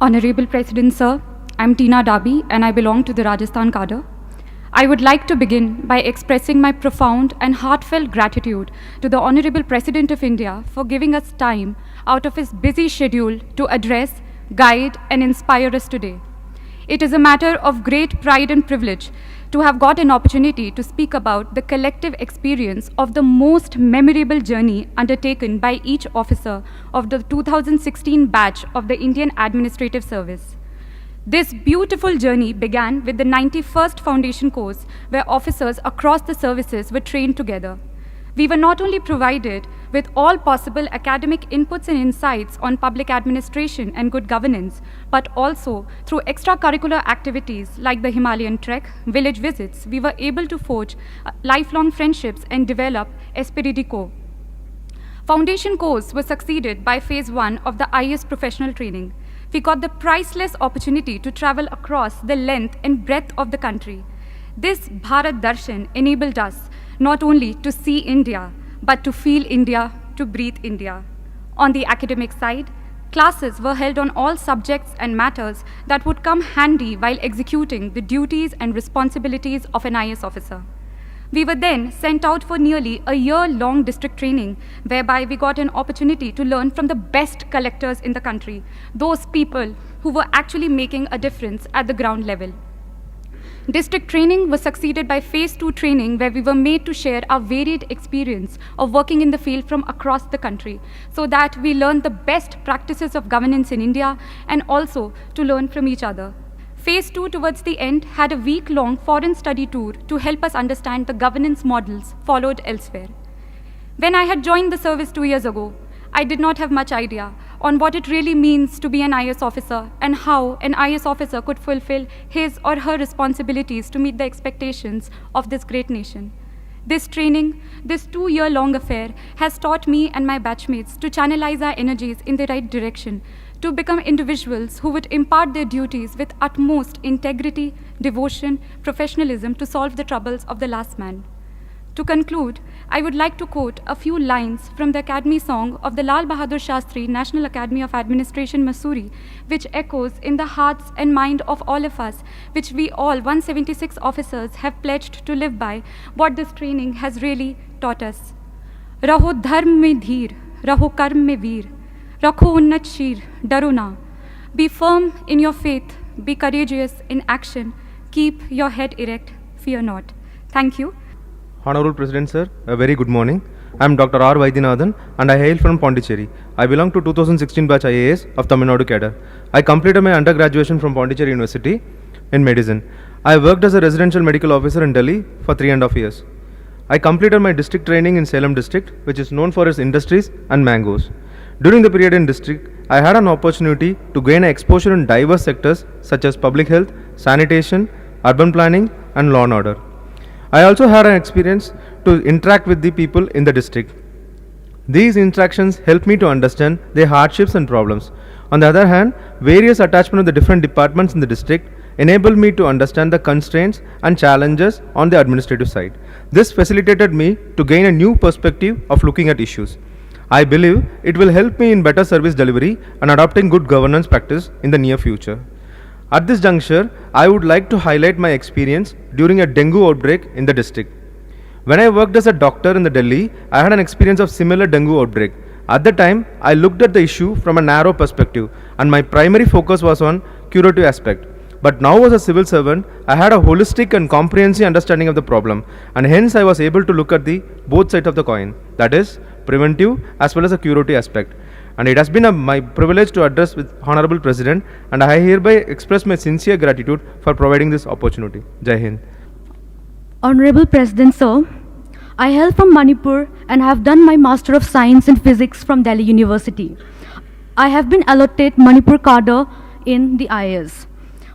Honorable President Sir, I'm Tina Dabi and I belong to the Rajasthan cadre. I would like to begin by expressing my profound and heartfelt gratitude to the Honorable President of India for giving us time out of his busy schedule to address, guide and inspire us today. It is a matter of great pride and privilege to have got an opportunity to speak about the collective experience of the most memorable journey undertaken by each officer of the 2016 batch of the Indian Administrative Service. This beautiful journey began with the 91st Foundation course, where officers across the services were trained together. We were not only provided with all possible academic inputs and insights on public administration and good governance, but also through extracurricular activities like the Himalayan trek, village visits, we were able to forge lifelong friendships and develop esprit de corps. Foundation course was succeeded by phase 1 of the IAS professional training. We got the priceless opportunity to travel across the length and breadth of the country. This Bharat Darshan enabled us not only to see India, but to feel India, to breathe India. On the academic side, classes were held on all subjects and matters that would come handy while executing the duties and responsibilities of an IAS officer. We were then sent out for nearly a year-long district training, whereby we got an opportunity to learn from the best collectors in the country, those people who were actually making a difference at the ground level. District training was succeeded by phase 2 training, where we were made to share our varied experience of working in the field from across the country, so that we learned the best practices of governance in India and also to learn from each other. Phase 2 towards the end had a week-long foreign study tour to help us understand the governance models followed elsewhere. When I had joined the service 2 years ago, I did not have much idea on what it really means to be an IAS officer and how an IAS officer could fulfill his or her responsibilities to meet the expectations of this great nation. This training, this 2-year-long affair, has taught me and my batchmates to channelize our energies in the right direction, to become individuals who would impart their duties with utmost integrity, devotion, professionalism to solve the troubles of the last man. To conclude, I would like to quote a few lines from the Academy song of the Lal Bahadur Shastri National Academy of Administration, Mussoorie, which echoes in the hearts and mind of all of us, which we all 176 officers have pledged to live by, what this training has really taught us. Raho dharm mein dheer, raho karm mein veer, rakho unnat sheer, daro na. Be firm in your faith, be courageous in action, keep your head erect, fear not. Thank you. Honorable President Sir, a very good morning. I am Dr. R. Vaidyanathan and I hail from Pondicherry. I belong to 2016 batch IAS of Tamil Nadu cadre. I completed my undergraduation from Pondicherry University in medicine. I worked as a residential medical officer in Delhi for 3.5 years. I completed my district training in Salem district, which is known for its industries and mangoes. During the period in district, I had an opportunity to gain exposure in diverse sectors such as public health, sanitation, urban planning and law and order. I also had an experience to interact with the people in the district. These interactions helped me to understand their hardships and problems. On the other hand, various attachment of the different departments in the district enabled me to understand the constraints and challenges on the administrative side. This facilitated me to gain a new perspective of looking at issues. I believe it will help me in better service delivery and adopting good governance practice in the near future. At this juncture, I would like to highlight my experience during a dengue outbreak in the district. When I worked as a doctor in the Delhi, I had an experience of similar dengue outbreak. At the time, I looked at the issue from a narrow perspective and my primary focus was on curative aspect. But now as a civil servant, I had a holistic and comprehensive understanding of the problem and hence I was able to look at the both sides of the coin, that is, preventive as well as a curative aspect. And it has been my privilege to address with Honorable President and I hereby express my sincere gratitude for providing this opportunity. Jai Hind. Honorable President Sir, I hail from Manipur and have done my Master of Science in Physics from Delhi University. I have been allotted Manipur cadre in the IAS.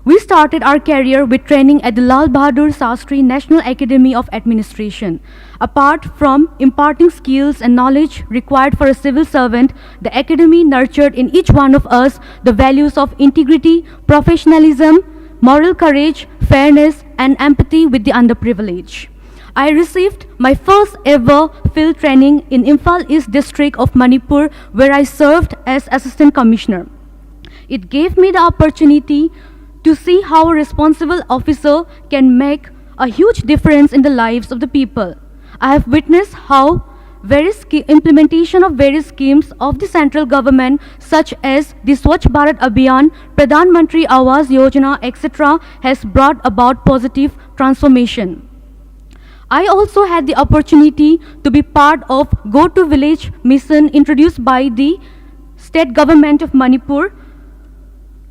We started our career with training at the Lal Bahadur Shastri National Academy of Administration. Apart from imparting skills and knowledge required for a civil servant, the academy nurtured in each one of us the values of integrity, professionalism, moral courage, fairness, and empathy with the underprivileged. I received my first ever field training in Imphal East District of Manipur, where I served as Assistant Commissioner. It gave me the opportunity to see how a responsible officer can make a huge difference in the lives of the people. I have witnessed how implementation of various schemes of the central government such as the Swachh Bharat Abhiyan, Pradhan Mantri Awas Yojana, etc. has brought about positive transformation. I also had the opportunity to be part of Go to Village mission introduced by the state government of Manipur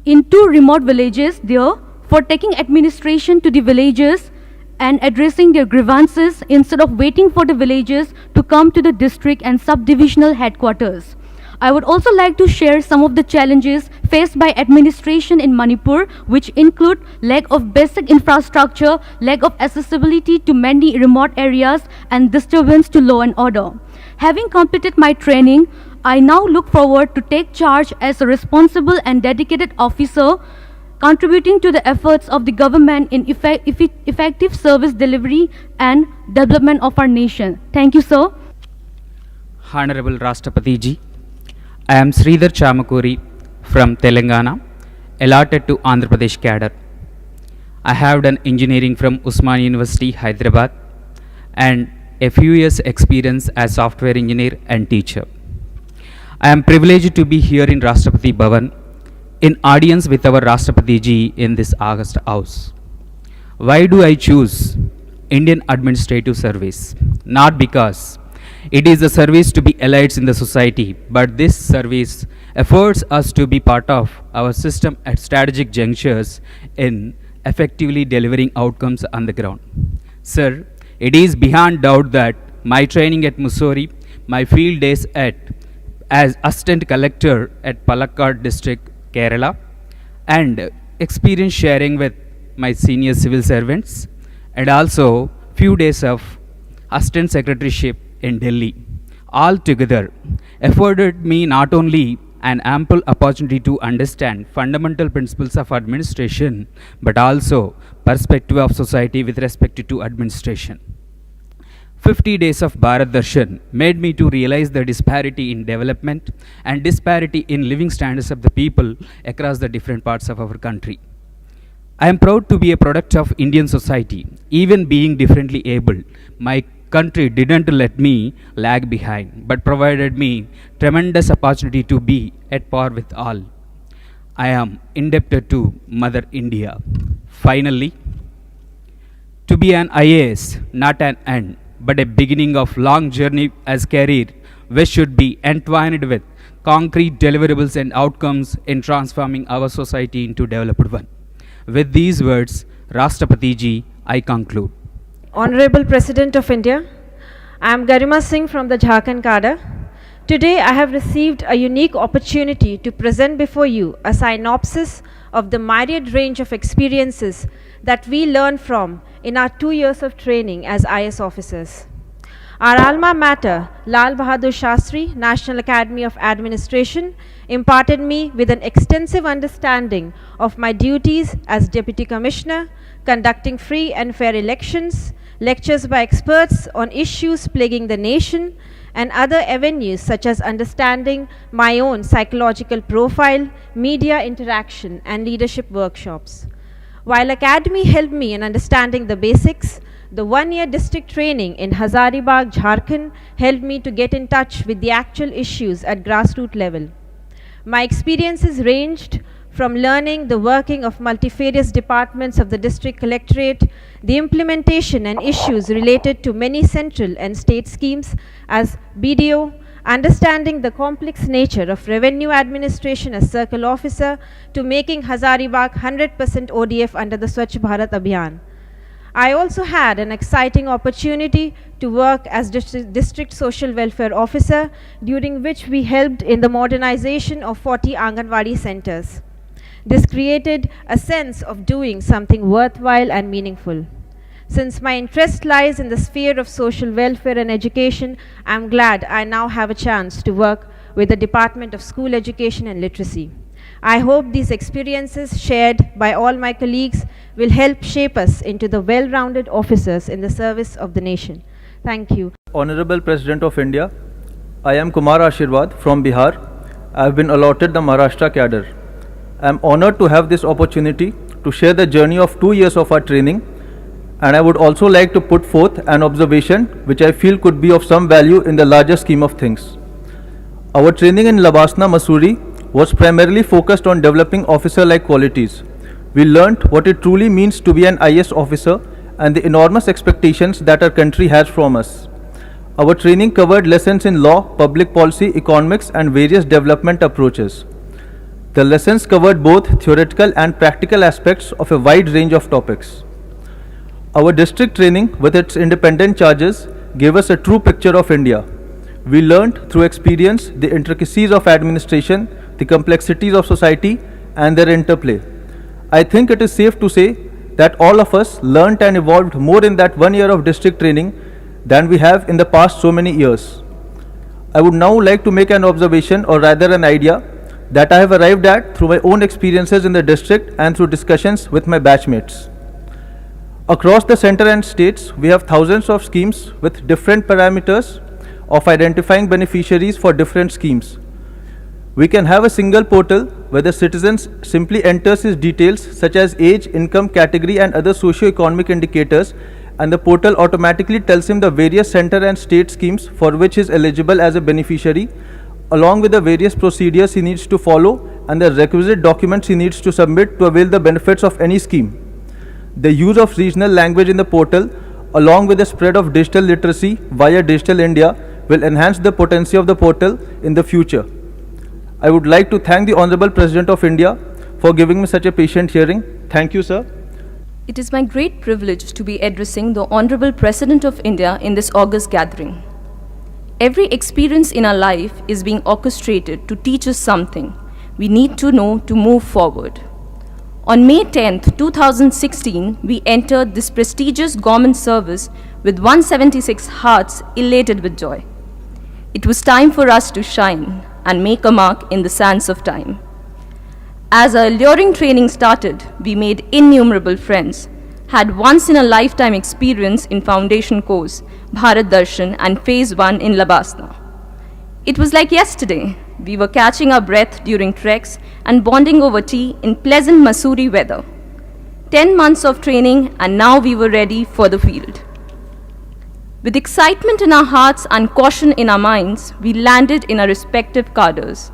in 2 remote villages there for taking administration to the villagers and addressing their grievances instead of waiting for the villagers to come to the district and subdivisional headquarters. I would also like to share some of the challenges faced by administration in Manipur, which include lack of basic infrastructure, lack of accessibility to many remote areas, and disturbance to law and order. Having completed my training, I now look forward to take charge as a responsible and dedicated officer, contributing to the efforts of the government in effective service delivery and development of our nation. Thank you, sir. Honorable Rashtrapati Ji, I am Sridhar Chamakuri from Telangana, allotted to Andhra Pradesh cadre. I have done engineering from Usman University, Hyderabad, and a few years experience as software engineer and teacher. I am privileged to be here in Rashtrapati Bhavan in audience with our Rashtrapati Ji in this August House. Why do I choose Indian Administrative Service? Not because it is a service to be elites in the society, but this service affords us to be part of our system at strategic junctures in effectively delivering outcomes on the ground. Sir, it is beyond doubt that my training at Mussoorie, my field days as Assistant Collector at Palakkad District, Kerala, and experience sharing with my senior civil servants, and also few days of Assistant Secretaryship in Delhi, all together afforded me not only an ample opportunity to understand fundamental principles of administration, but also perspective of society with respect to administration. 50 days of Bharat Darshan made me to realize the disparity in development and disparity in living standards of the people across the different parts of our country. I am proud to be a product of Indian society. Even being differently abled, my country didn't let me lag behind, but provided me tremendous opportunity to be at par with all. I am indebted to Mother India. Finally, to be an IAS, not an end, but a beginning of long journey as career, which should be entwined with concrete deliverables and outcomes in transforming our society into developed one. With these words, Rashtrapati Ji, I conclude. Honorable President of India, I am Garima Singh from the Jharkhand cadre. Today I have received a unique opportunity to present before you a synopsis of the myriad range of experiences that we learn from in our 2 years of training as IS officers. Our alma mater, Lal Bahadur Shastri, National Academy of Administration, imparted me with an extensive understanding of my duties as Deputy Commissioner, conducting free and fair elections, lectures by experts on issues plaguing the nation, and other avenues such as understanding my own psychological profile, media interaction, and leadership workshops. While Academy helped me in understanding the basics, the 1-year district training in Hazaribagh, Jharkhand helped me to get in touch with the actual issues at grassroots level. My experiences ranged from learning the working of multifarious departments of the district collectorate, the implementation and issues related to many central and state schemes as BDO, understanding the complex nature of revenue administration as circle officer, to making Hazaribagh 100% ODF under the Swachh Bharat Abhiyan. I also had an exciting opportunity to work as district social welfare officer, during which we helped in the modernization of 40 Anganwadi centers. This created a sense of doing something worthwhile and meaningful. Since my interest lies in the sphere of social welfare and education, I am glad I now have a chance to work with the Department of School Education and Literacy. I hope these experiences shared by all my colleagues will help shape us into the well-rounded officers in the service of the nation. Thank you. Honorable President of India, I am Kumar Ashirwad from Bihar. I have been allotted the Maharashtra cadre. I am honored to have this opportunity to share the journey of 2 years of our training, and I would also like to put forth an observation which I feel could be of some value in the larger scheme of things. Our training in Labasna, Mussoorie was primarily focused on developing officer-like qualities. We learnt what it truly means to be an IS officer and the enormous expectations that our country has from us. Our training covered lessons in law, public policy, economics, and various development approaches. The lessons covered both theoretical and practical aspects of a wide range of topics. Our district training, with its independent charges, gave us a true picture of India. We learnt through experience the intricacies of administration, the complexities of society, and their interplay. I think it is safe to say that all of us learnt and evolved more in that 1 year of district training than we have in the past so many years. I would now like to make an observation, or rather an idea, that I have arrived at through my own experiences in the district and through discussions with my batchmates. Across the center and states, we have thousands of schemes with different parameters of identifying beneficiaries for different schemes. We can have a single portal where the citizen simply enters his details such as age, income, category, and other socio-economic indicators, and the portal automatically tells him the various center and state schemes for which he is eligible as a beneficiary, along with the various procedures he needs to follow and the requisite documents he needs to submit to avail the benefits of any scheme. The use of regional language in the portal, along with the spread of digital literacy via Digital India, will enhance the potency of the portal in the future. I would like to thank the Honorable President of India for giving me such a patient hearing. Thank you, sir. It is my great privilege to be addressing the Honorable President of India in this august gathering. Every experience in our life is being orchestrated to teach us something we need to know to move forward. On May 10th, 2016, we entered this prestigious government service with 176 hearts elated with joy. It was time for us to shine and make a mark in the sands of time. As our alluring training started, we made innumerable friends, had once-in-a-lifetime experience in foundation course, Bharat Darshan, and Phase 1 in Labasna. It was like yesterday. We were catching our breath during treks and bonding over tea in pleasant Mussoorie weather. 10 months of training, and now we were ready for the field. With excitement in our hearts and caution in our minds, we landed in our respective cadres.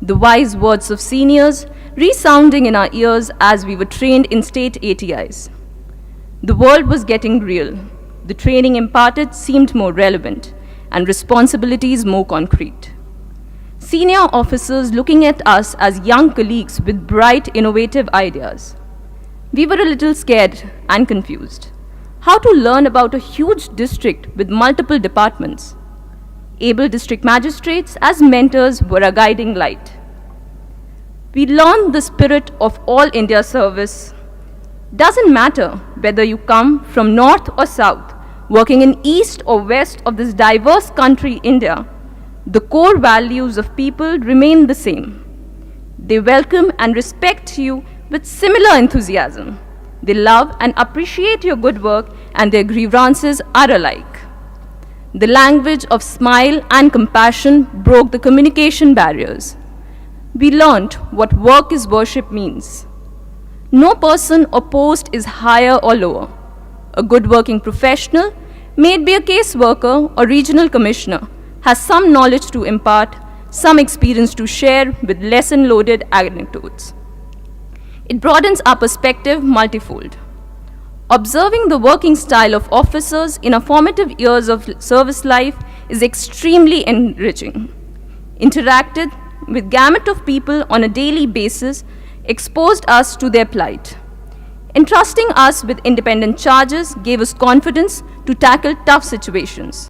The wise words of seniors resounding in our ears as we were trained in state ATIs. The world was getting real. The training imparted seemed more relevant, and responsibilities more concrete. Senior officers looking at us as young colleagues with bright, innovative ideas. We were a little scared and confused. How to learn about a huge district with multiple departments? Able district magistrates as mentors were a guiding light. We learned the spirit of all India service. Doesn't matter whether you come from north or south, working in east or west of this diverse country, India, the core values of people remain the same. They welcome and respect you with similar enthusiasm. They love and appreciate your good work, and their grievances are alike. The language of smile and compassion broke the communication barriers. We learned what work is worship means. No person or post is higher or lower. A good working professional, may it be a case worker or regional commissioner, has some knowledge to impart, some experience to share with lesson-loaded anecdotes. It broadens our perspective multifold. Observing the working style of officers in our formative years of service life is extremely enriching. Interacted with gamut of people on a daily basis exposed us to their plight. Entrusting us with independent charges gave us confidence to tackle tough situations.